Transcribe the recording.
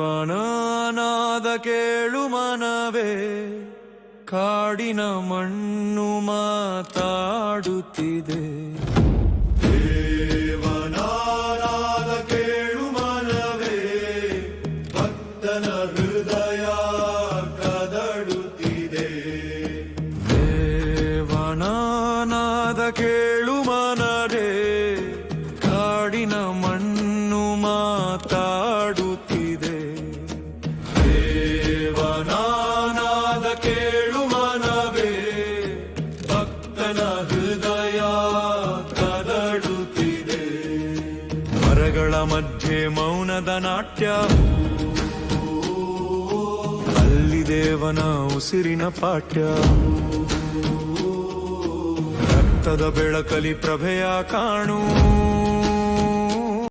ದೇವನಾದ ಕೇಳು ಮನವೇ, ಕಾಡಿನ ಮಣ್ಣು ಮಾತಾಡುತ್ತಿದೆ. ದೇವನಾದ ಕೇಳು ಮನವೇ, ಭಕ್ತನ ಹೃದಯ ಕದಡುತ್ತಿದೆ. ದೇವನಾದ ಕೇಳು ಮನವೇ, ಕಾಡಿನ ಮಣ್ಣು ಮಾತಾಡುತ್ತಿದೆ. ದೇವನಾದ ಕೇಳು ಮನವೇ, ಭಕ್ತನ ಹೃದಯ ಕದಡುತ್ತಿದೆ. ಮರಗಳ ಮಧ್ಯೆ ಮೌನದ ನಾಟ್ಯ, ಅಲ್ಲಿ ದೇವನ ಉಸಿರಿನ ಪಾಠ್ಯ. ರಕ್ತದ ಬೆಳಕಲಿ ಪ್ರಭೆಯ ಕಾಣು.